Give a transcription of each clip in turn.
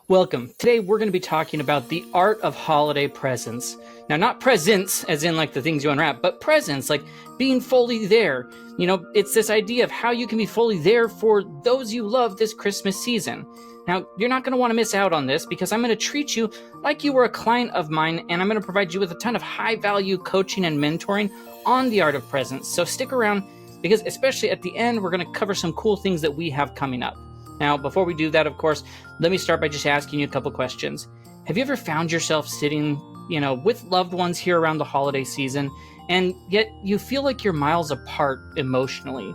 Welcome. Today we're going to be talking about the art of holiday presents. Now, not presents as in like the things you unwrap, but presents, like being fully there. It's this idea of how you can be fully there for those you love this Christmas season. Now, you're not going to want to miss out on this because I'm going to treat you like you were a client of mine, and I'm going to provide you with a ton of high-value coaching and mentoring on the art of presents. So stick around because especially at the end, we're going to cover some cool things that we have coming up. Now, before we do that, of course, let me start by just asking you a couple questions. Have you ever found yourself sitting, with loved ones here around the holiday season, and yet you feel like you're miles apart emotionally?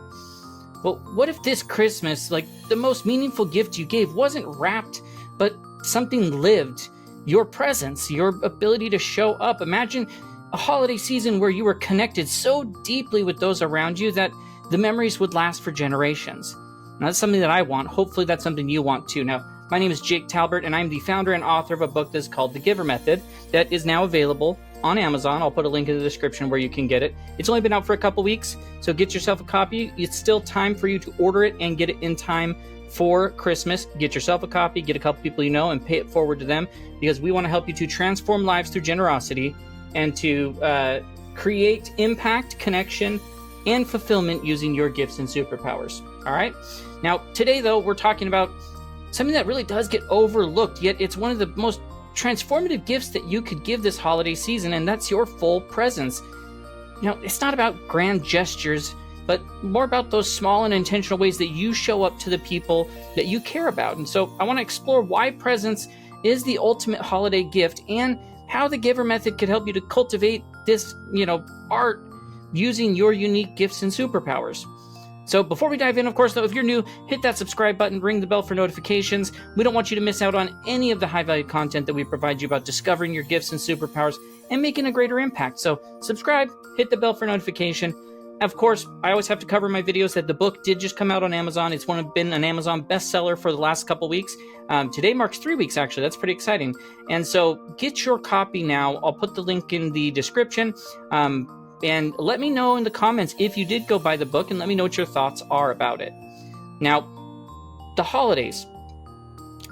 Well, what if this Christmas, like the most meaningful gift you gave wasn't wrapped, but something lived? Your presence, your ability to show up. Imagine a holiday season where you were connected so deeply with those around you that the memories would last for generations. Now, that's something that I want. Hopefully that's something you want too. Now, my name is Jake Talbert, and I'm the founder and author of a book that's called The Giver Method that is now available on Amazon. I'll put a link in the description where you can get it. It's only been out for a couple weeks, so get yourself a copy. It's still time for you to order it and get it in time for Christmas. Get yourself a copy, get a couple people you know, and pay it forward to them, because we want to help you to transform lives through generosity and to create impact, connection, and fulfillment using your gifts and superpowers. All right? Now, today, though, we're talking about something that really does get overlooked, yet it's one of the most transformative gifts that you could give this holiday season, and that's your full presence. It's not about grand gestures, but more about those small and intentional ways that you show up to the people that you care about. And so I want to explore why presence is the ultimate holiday gift and how the Giver Method could help you to cultivate this, art using your unique gifts and superpowers. So before we dive in, of course, though, if you're new, hit that subscribe button, ring the bell for notifications. We don't want you to miss out on any of the high-value content that we provide you about discovering your gifts and superpowers and making a greater impact. So subscribe, hit the bell for notification. Of course, I always have to cover my videos that the book did just come out on Amazon. It's been an Amazon bestseller for the last couple weeks. Today marks 3 weeks, actually. That's pretty exciting. And so get your copy now. I'll put the link in the description. And let me know in the comments if you did go buy the book, and let me know what your thoughts are about it. Now, the holidays,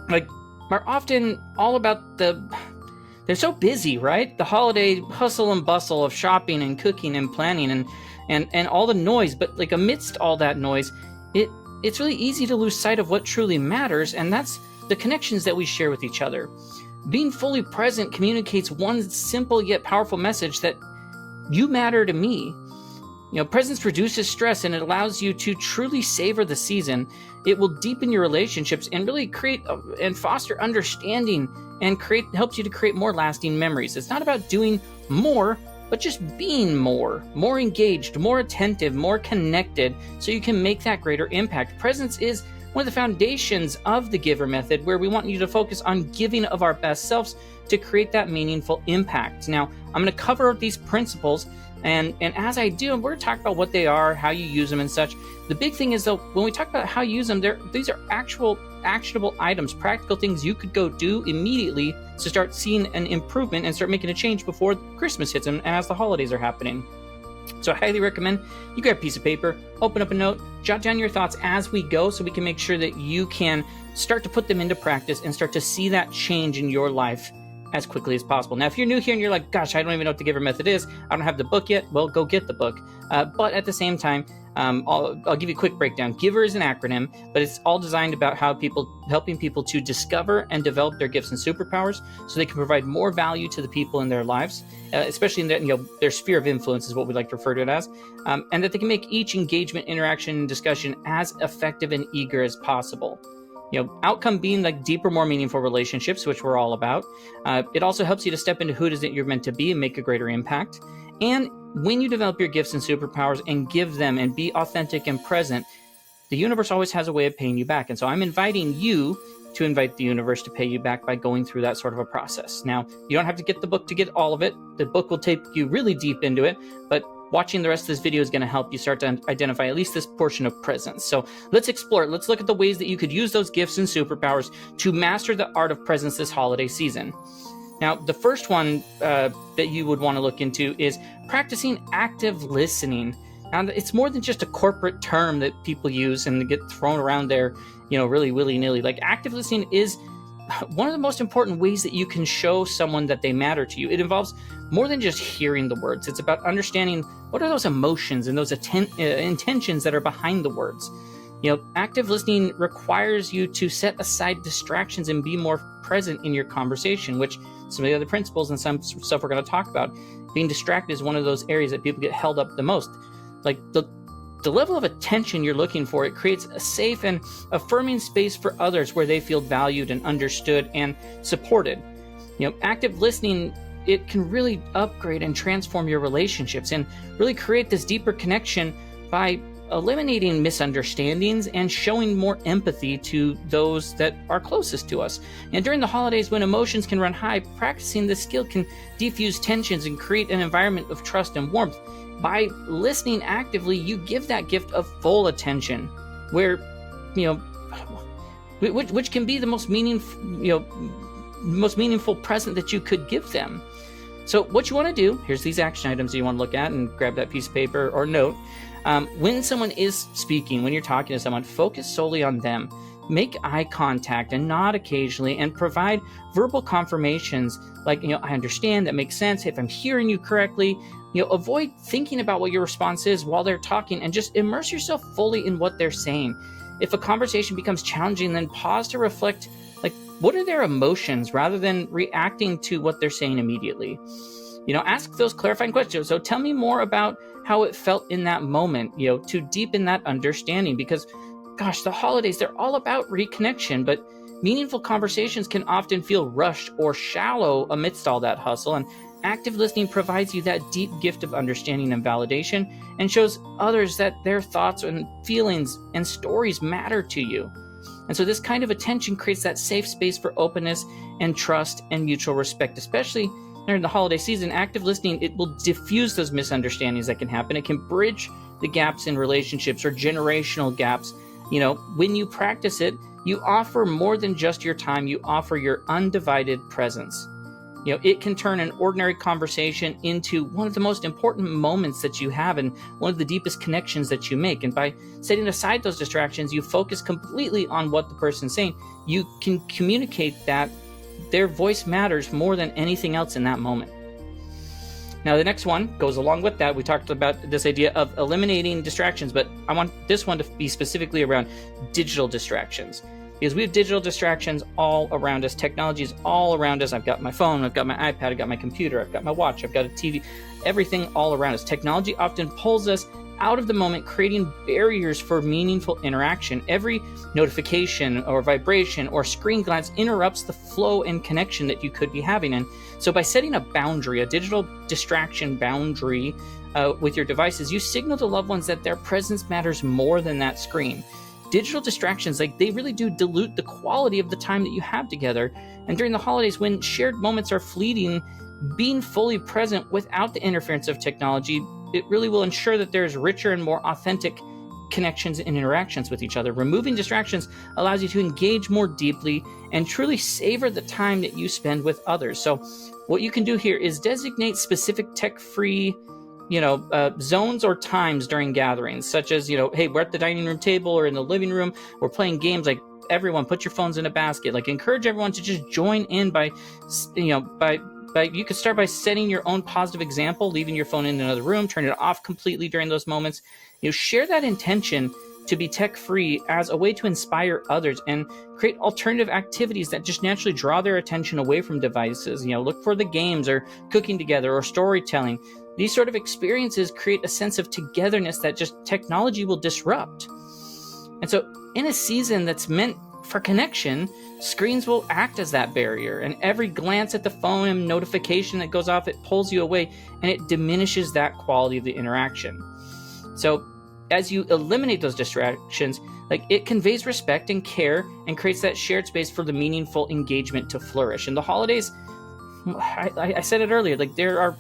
are often all about they're so busy, right? The holiday hustle and bustle of shopping and cooking and planning and all the noise. But amidst all that noise, it's really easy to lose sight of what truly matters, and that's the connections that we share with each other. Being fully present communicates one simple yet powerful message that you matter to me. Presence reduces stress, and it allows you to truly savor the season. It will deepen your relationships and really create and foster understanding and helps you to create more lasting memories. It's not about doing more, but just being more engaged, more attentive, more connected, so you can make that greater impact. Presence is one of the foundations of the Giver Method, where we want you to focus on giving of our best selves to create that meaningful impact. Now, I'm going to cover these principles, and as I do, we're going to talk about what they are, how you use them, and such. The big thing is, though, when we talk about how you use them, these are actual actionable items, practical things you could go do immediately to start seeing an improvement and start making a change before Christmas hits and as the holidays are happening. So I highly recommend you grab a piece of paper, open up a note, jot down your thoughts as we go so we can make sure that you can start to put them into practice and start to see that change in your life as quickly as possible. Now, if you're new here and you're like, gosh, I don't even know what the Giver Method is, I don't have the book yet, well, go get the book. But at the same time, I'll give you a quick breakdown. Giver is an acronym, but it's all designed about helping people to discover and develop their gifts and superpowers so they can provide more value to the people in their lives, especially in their sphere of influence is what we like to refer to it as, and that they can make each engagement, interaction, and discussion as effective and eager as possible. Outcome being deeper, more meaningful relationships, which we're all about. It also helps you to step into who it is that you're meant to be and make a greater impact. And when you develop your gifts and superpowers and give them and be authentic and present, the universe always has a way of paying you back. And so I'm inviting you to invite the universe to pay you back by going through that sort of a process. Now, you don't have to get the book to get all of it. The book will take you really deep into it, but watching the rest of this video is going to help you start to identify at least this portion of presence. So let's explore it. Let's look at the ways that you could use those gifts and superpowers to master the art of presence this holiday season. Now, the first one that you would want to look into is practicing active listening. Now, it's more than just a corporate term that people use and get thrown around there, really willy-nilly. Active listening is one of the most important ways that you can show someone that they matter to you. It involves more than just hearing the words. It's about understanding what are those emotions and those intentions that are behind the words. Active listening requires you to set aside distractions and be more present in your conversation, which some of the other principles and some stuff we're going to talk about. Being distracted is one of those areas that people get held up the most. Like the level of attention you're looking for, it creates a safe and affirming space for others where they feel valued and understood and supported. Active listening, it can really upgrade and transform your relationships and really create this deeper connection by eliminating misunderstandings and showing more empathy to those that are closest to us. And during the holidays, when emotions can run high, practicing this skill can defuse tensions and create an environment of trust and warmth. By listening actively, you give that gift of full attention, where, which can be the most meaningful present that you could give them. So what you want to do, here's these action items that you want to look at, and grab that piece of paper or note. When someone is speaking, when you're talking to someone, focus solely on them. Make eye contact and nod occasionally, and provide verbal confirmations like, I understand, that makes sense, if I'm hearing you correctly. Avoid thinking about what your response is while they're talking, and just immerse yourself fully in what they're saying. If a conversation becomes challenging, then pause to reflect, like, what are their emotions, rather than reacting to what they're saying immediately. Ask those clarifying questions. So tell me more about how it felt in that moment, to deepen that understanding, because gosh, the holidays, they're all about reconnection, but meaningful conversations can often feel rushed or shallow amidst all that hustle. And active listening provides you that deep gift of understanding and validation, and shows others that their thoughts and feelings and stories matter to you. And so this kind of attention creates that safe space for openness and trust and mutual respect. Especially during the holiday season, active listening, it will diffuse those misunderstandings that can happen. It can bridge the gaps in relationships or generational gaps. When you practice it, you offer more than just your time, you offer your undivided presence. It can turn an ordinary conversation into one of the most important moments that you have, and one of the deepest connections that you make. And by setting aside those distractions, you focus completely on what the person's saying. You can communicate that their voice matters more than anything else in that moment. Now, the next one goes along with that. We talked about this idea of eliminating distractions, but I want this one to be specifically around digital distractions, because we have digital distractions all around us. Technology is all around us. I've got my phone, I've got my iPad, I've got my computer, I've got my watch, I've got a TV, everything all around us. Technology often pulls us out of the moment, creating barriers for meaningful interaction. Every notification or vibration or screen glance interrupts the flow and connection that you could be having. And so by setting a boundary, a digital distraction boundary with your devices, you signal to loved ones that their presence matters more than that screen. Digital distractions, they really do dilute the quality of the time that you have together. And during the holidays, when shared moments are fleeting, being fully present without the interference of technology, it really will ensure that there's richer and more authentic connections and interactions with each other. Removing distractions allows you to engage more deeply and truly savor the time that you spend with others. So what you can do here is designate specific tech-free zones or times during gatherings, such as, hey, we're at the dining room table or in the living room, we're playing games. Like, everyone put your phones in a basket. Like, encourage everyone to just join in by you could start by setting your own positive example, leaving your phone in another room, turn it off completely during those moments. Share that intention to be tech-free as a way to inspire others and create alternative activities that just naturally draw their attention away from devices. Look for the games or cooking together or storytelling. These sort of experiences create a sense of togetherness that just technology will disrupt. And so in a season that's meant for connection, screens will act as that barrier, and every glance at the phone and notification that goes off, it pulls you away, and it diminishes that quality of the interaction. So as you eliminate those distractions, it conveys respect and care and creates that shared space for the meaningful engagement to flourish. In the holidays, I said it earlier, there are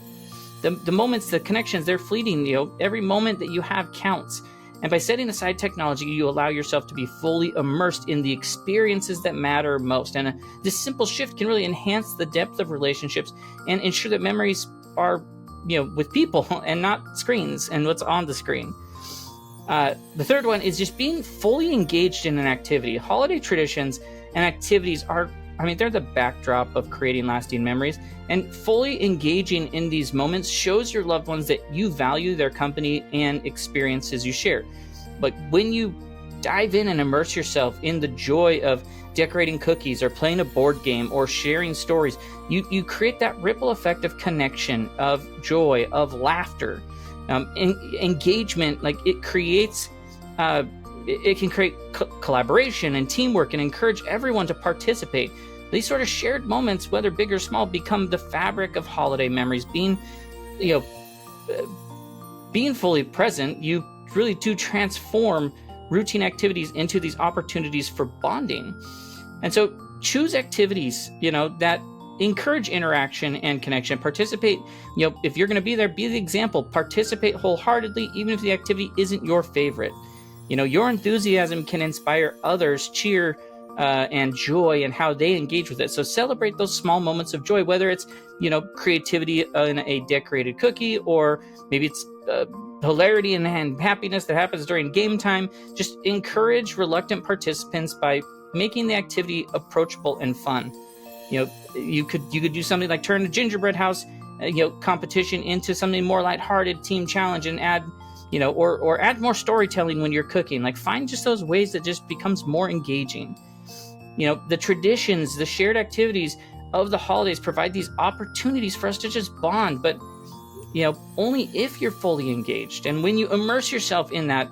the moments, the connections, they're fleeting. Every moment that you have counts. And by setting aside technology, you allow yourself to be fully immersed in the experiences that matter most. And this simple shift can really enhance the depth of relationships and ensure that memories are, with people and not screens and what's on the screen. The third one is just being fully engaged in an activity. Holiday traditions and activities are they're the backdrop of creating lasting memories. And fully engaging in these moments shows your loved ones that you value their company and experiences you share. But when you dive in and immerse yourself in the joy of decorating cookies or playing a board game or sharing stories, you create that ripple effect of connection, of joy, of laughter, engagement. Like it creates, it can create collaboration and teamwork and encourage everyone to participate. These sort of shared moments, whether big or small, become the fabric of holiday memories. Being fully present, you really do transform routine activities into these opportunities for bonding. And so choose activities, that encourage interaction and connection. Participate, if you're going to be there, be the example. Participate wholeheartedly, even if the activity isn't your favorite. Your enthusiasm can inspire others, cheer and joy, and how they engage with it. So celebrate those small moments of joy, whether it's, creativity in a decorated cookie, or maybe it's hilarity and happiness that happens during game time. Just encourage reluctant participants by making the activity approachable and fun. You could do something like turn a gingerbread house competition into something more lighthearted, team challenge, and add or add more storytelling when you're cooking. Like find just those ways that just becomes more engaging. The traditions, the shared activities of the holidays provide these opportunities for us to just bond, but only if you're fully engaged. And when you immerse yourself in that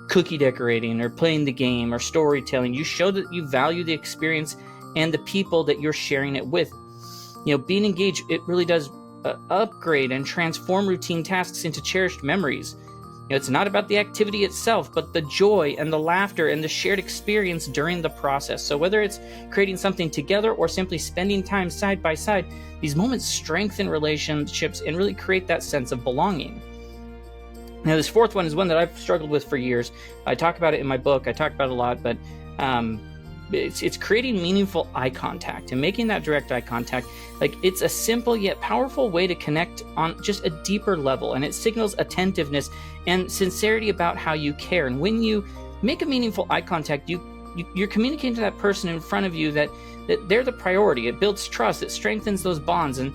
cookie decorating or playing the game or storytelling, you show that you value the experience and the people that you're sharing it with. Being engaged, it really does upgrade and transform routine tasks into cherished memories. It's not about the activity itself, but the joy and the laughter and the shared experience during the process. So whether it's creating something together or simply spending time side by side, these moments strengthen relationships and really create that sense of belonging. Now, this fourth one is one that I've struggled with for years. I talk about it in my book. I talk about it a lot, but it's creating meaningful eye contact and making that direct eye contact. Like it's a simple yet powerful way to connect on just a deeper level, and it signals attentiveness and sincerity about how you care. And when you make a meaningful eye contact, you're communicating to that person in front of you that they're the priority. It builds trust. It strengthens those bonds. And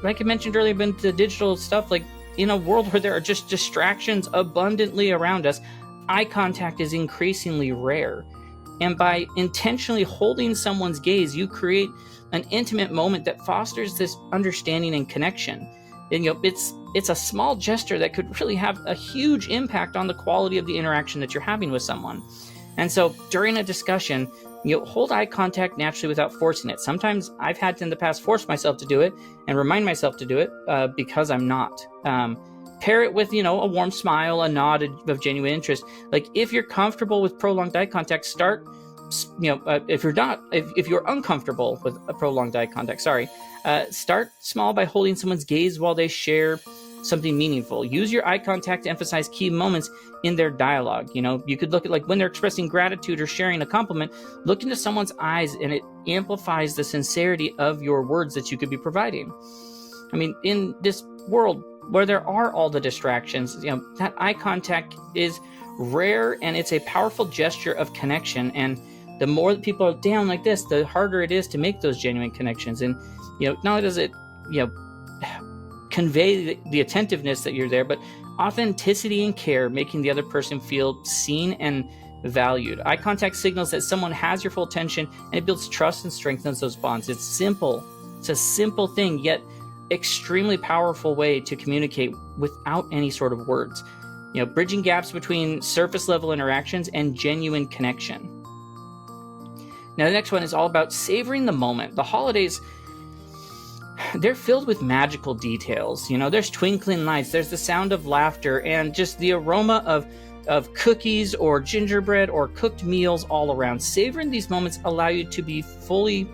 like I mentioned earlier, about the digital stuff, like in a world where there are just distractions abundantly around us, eye contact is increasingly rare. And by intentionally holding someone's gaze, you create an intimate moment that fosters this understanding and connection. And it's a small gesture that could really have a huge impact on the quality of the interaction that you're having with someone. And so during a discussion, hold eye contact naturally without forcing it. Sometimes I've had to in the past force myself to do it and remind myself to do it because I'm not. Pair it with, a warm smile, a nod of genuine interest. Like if you're comfortable with prolonged eye contact, start, if you're uncomfortable with a prolonged eye contact, start small by holding someone's gaze while they share something meaningful. Use your eye contact to emphasize key moments in their dialogue. You could look at like when they're expressing gratitude or sharing a compliment, look into someone's eyes and it amplifies the sincerity of your words that you could be providing. In this world where there are all the distractions, that eye contact is rare and it's a powerful gesture of connection. And the more that people are down like this, the harder it is to make those genuine connections. And, not only does it, convey the attentiveness that you're there, but authenticity and care, making the other person feel seen and valued. Eye contact signals that someone has your full attention, and it builds trust and strengthens those bonds. It's simple. It's a simple thing, yet extremely powerful way to communicate without any sort of words. Bridging gaps between surface level interactions and genuine connection. Now, the next one is all about savoring the moment. The holidays, they're filled with magical details. There's twinkling lights, there's the sound of laughter, and just the aroma of cookies or gingerbread or cooked meals all around. Savoring these moments allow you to fully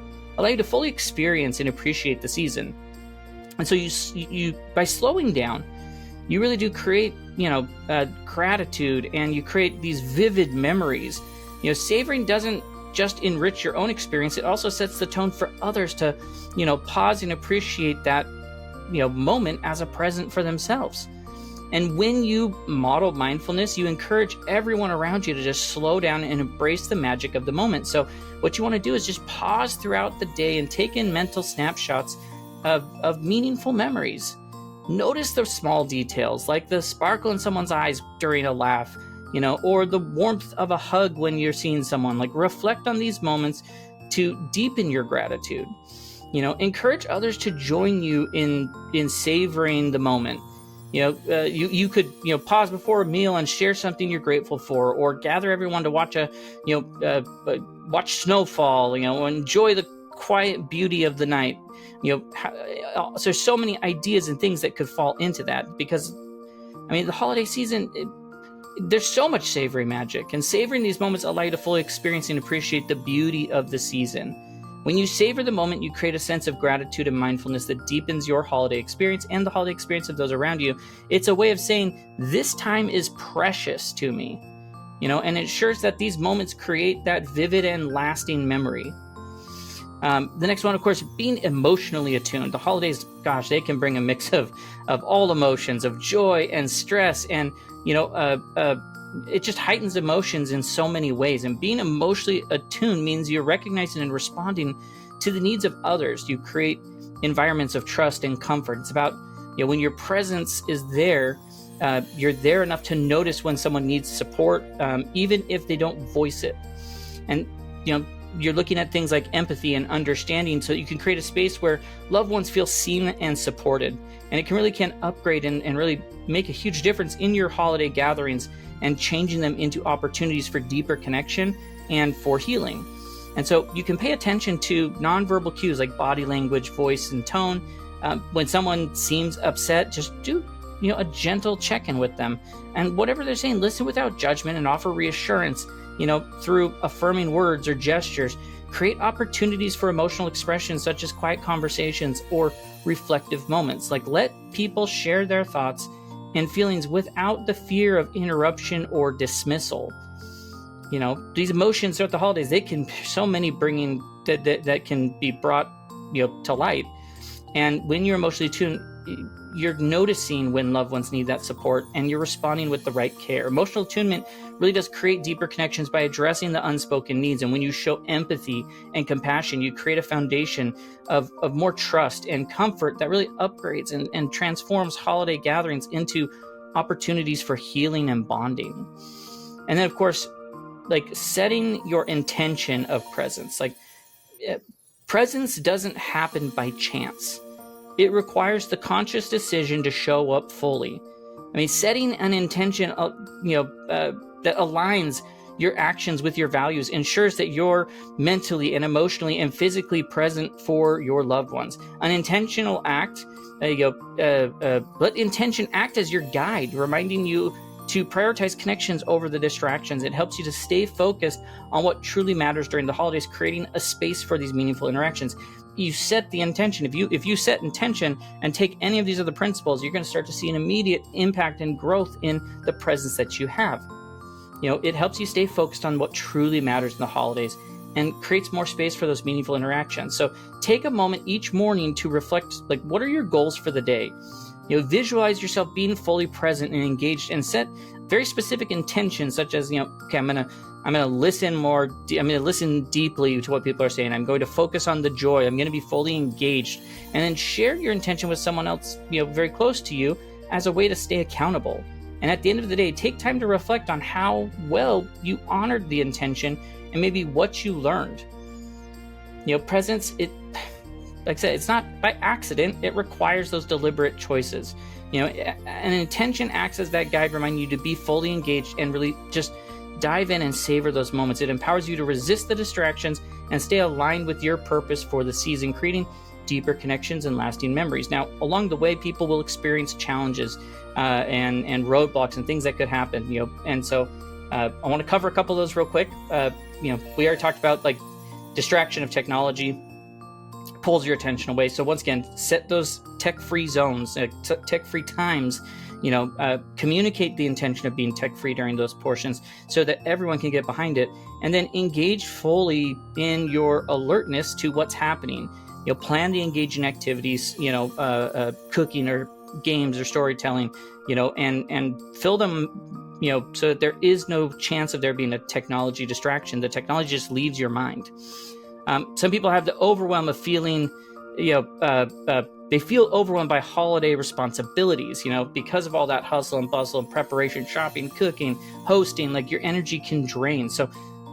experience and appreciate the season. And so you by slowing down, you really do create, gratitude, and you create these vivid memories. Savoring doesn't just enrich your own experience, it also sets the tone for others to, pause and appreciate that, moment as a present for themselves. And when you model mindfulness, you encourage everyone around you to just slow down and embrace the magic of the moment. So what you want to do is just pause throughout the day and take in mental snapshots of meaningful memories. Notice the small details, like the sparkle in someone's eyes during a laugh, or the warmth of a hug when you're seeing someone. Like, reflect on these moments to deepen your gratitude. Encourage others to join you in savoring the moment. You could pause before a meal and share something you're grateful for, or gather everyone to watch watch snowfall. Enjoy the quiet beauty of the night. So there's so many ideas and things that could fall into that, because the holiday season, there's so much savory magic, and savoring these moments allow you to fully experience and appreciate the beauty of the season. When you savor the moment, you create a sense of gratitude and mindfulness that deepens your holiday experience and the holiday experience of those around you. It's a way of saying, this time is precious to me, and it ensures that these moments create that vivid and lasting memory. The next one, of course, being emotionally attuned. The holidays, gosh, they can bring a mix of all emotions, of joy and stress, and it just heightens emotions in so many ways. And being emotionally attuned means you're recognizing and responding to the needs of others. You create environments of trust and comfort. It's about, when your presence is there, you're there enough to notice when someone needs support, even if they don't voice it. And, you're looking at things like empathy and understanding, so you can create a space where loved ones feel seen and supported. And it can upgrade and really make a huge difference in your holiday gatherings, and changing them into opportunities for deeper connection and for healing. And so you can pay attention to nonverbal cues like body language, voice, and tone. When someone seems upset, just do a gentle check-in with them. And whatever they're saying, listen without judgment and offer reassurance, through affirming words or gestures. Create opportunities for emotional expression, such as quiet conversations or reflective moments. Like, let people share their thoughts and feelings without the fear of interruption or dismissal. These emotions throughout the holidays, they can so many bringing that can be brought to light. And when you're emotionally tuned, you're noticing when loved ones need that support, and you're responding with the right care. Emotional attunement really does create deeper connections by addressing the unspoken needs. And when you show empathy and compassion, you create a foundation of more trust and comfort that really upgrades and transforms holiday gatherings into opportunities for healing and bonding. And then, of course, like, setting your intention of presence. Like, presence doesn't happen by chance. It requires the conscious decision to show up fully. Setting an intention, that aligns your actions with your values ensures that you're mentally and emotionally and physically present for your loved ones. An intentional act, let intention act as your guide, reminding you to prioritize connections over the distractions. It helps you to stay focused on what truly matters during the holidays, creating a space for these meaningful interactions. You set the intention. If you set intention and take any of these other principles, you're going to start to see an immediate impact and growth in the presence that you have. It helps you stay focused on what truly matters in the holidays and creates more space for those meaningful interactions. So take a moment each morning to reflect, like, what are your goals for the day? Visualize yourself being fully present and engaged, and set very specific intentions, such as, okay, I'm gonna listen more. I'm gonna listen deeply to what people are saying. I'm going to focus on the joy. I'm gonna be fully engaged, and then share your intention with someone else, very close to you, as a way to stay accountable. And at the end of the day, take time to reflect on how well you honored the intention and maybe what you learned. Presence, like I said, it's not by accident. It requires those deliberate choices. An intention acts as that guide, reminding you to be fully engaged and really just dive in and savor those moments. It empowers you to resist the distractions and stay aligned with your purpose for the season, creating deeper connections and lasting memories. Now, along the way, people will experience challenges and roadblocks and things that could happen. And so I want to cover a couple of those real quick. We already talked about, like, distraction of technology pulls your attention away. So once again, set those tech-free zones, tech-free times. Communicate the intention of being tech-free during those portions so that everyone can get behind it, and then engage fully in your alertness to what's happening. Plan the engaging activities, cooking or games or storytelling, and fill them, so that there is no chance of there being a technology distraction. The technology just leaves your mind. Some people have the overwhelm of feeling, they feel overwhelmed by holiday responsibilities, because of all that hustle and bustle and preparation, shopping, cooking, hosting, like your energy can drain. So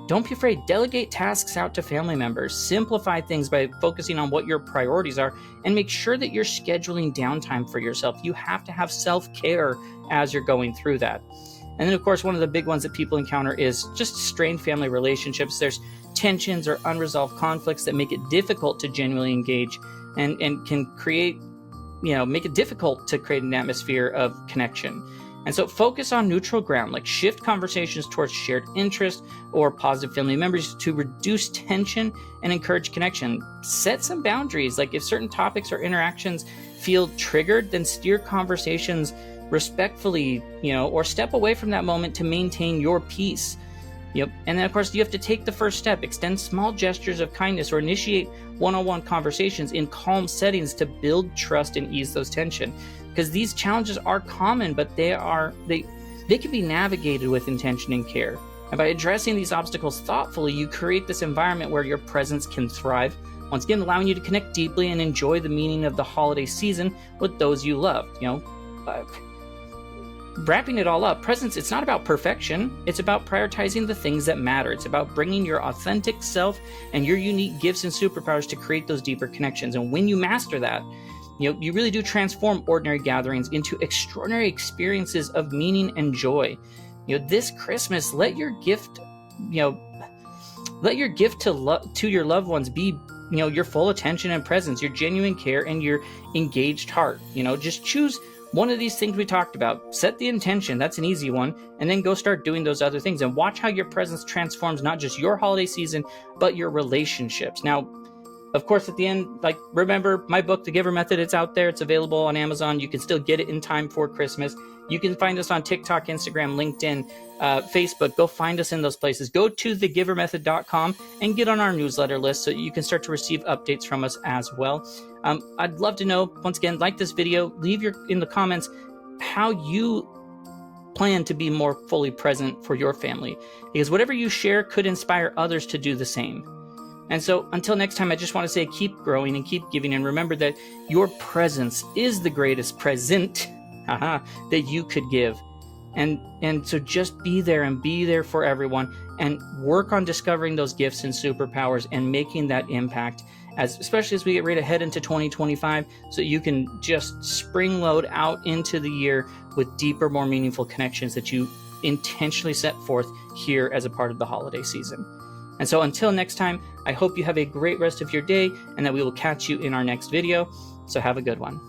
don't be afraid. Delegate tasks out to family members. Simplify things by focusing on what your priorities are, and make sure that you're scheduling downtime for yourself. You have to have self-care as you're going through that. And then, of course, one of the big ones that people encounter is just strained family relationships. There's tensions or unresolved conflicts that make it difficult to genuinely engage, and can create, make it difficult to create an atmosphere of connection. And so focus on neutral ground, like shift conversations towards shared interest or positive family memories to reduce tension and encourage connection. Set some boundaries, like if certain topics or interactions feel triggered, then steer conversations respectfully, or step away from that moment to maintain your peace. And then, of course, you have to take the first step. Extend small gestures of kindness or initiate one-on-one conversations in calm settings to build trust and ease those tension. Because these challenges are common, but they can be navigated with intention and care. And by addressing these obstacles thoughtfully, you create this environment where your presence can thrive, once again allowing you to connect deeply and enjoy the meaning of the holiday season with those you love. Wrapping it all up, presence, it's not about perfection. It's about prioritizing the things that matter. It's about bringing your authentic self and your unique gifts and superpowers to create those deeper connections. And when you master that, you really do transform ordinary gatherings into extraordinary experiences of meaning and joy. This Christmas, let your gift to your loved ones be, your full attention and presence, your genuine care, and your engaged heart. Just choose one of these things we talked about. Set the intention. That's an easy one. And then go start doing those other things, and watch how your presence transforms not just your holiday season, but your relationships. Now, of course, at the end, remember my book, The Giver Method. It's out there. It's available on Amazon. You can still get it in time for Christmas. You can find us on TikTok, Instagram, LinkedIn, Facebook. Go find us in those places. Go to thegivermethod.com and get on our newsletter list so you can start to receive updates from us as well. I'd love to know, once again, like this video, leave in the comments how you plan to be more fully present for your family, because whatever you share could inspire others to do the same. And so until next time, I just want to say, keep growing and keep giving, and remember that your presence is the greatest present that you could give. And so just be there, and be there for everyone, and work on discovering those gifts and superpowers and making that impact, especially as we get ready to head into 2025, so you can just spring load out into the year with deeper, more meaningful connections that you intentionally set forth here as a part of the holiday season. And so until next time, I hope you have a great rest of your day, and that we will catch you in our next video. So have a good one.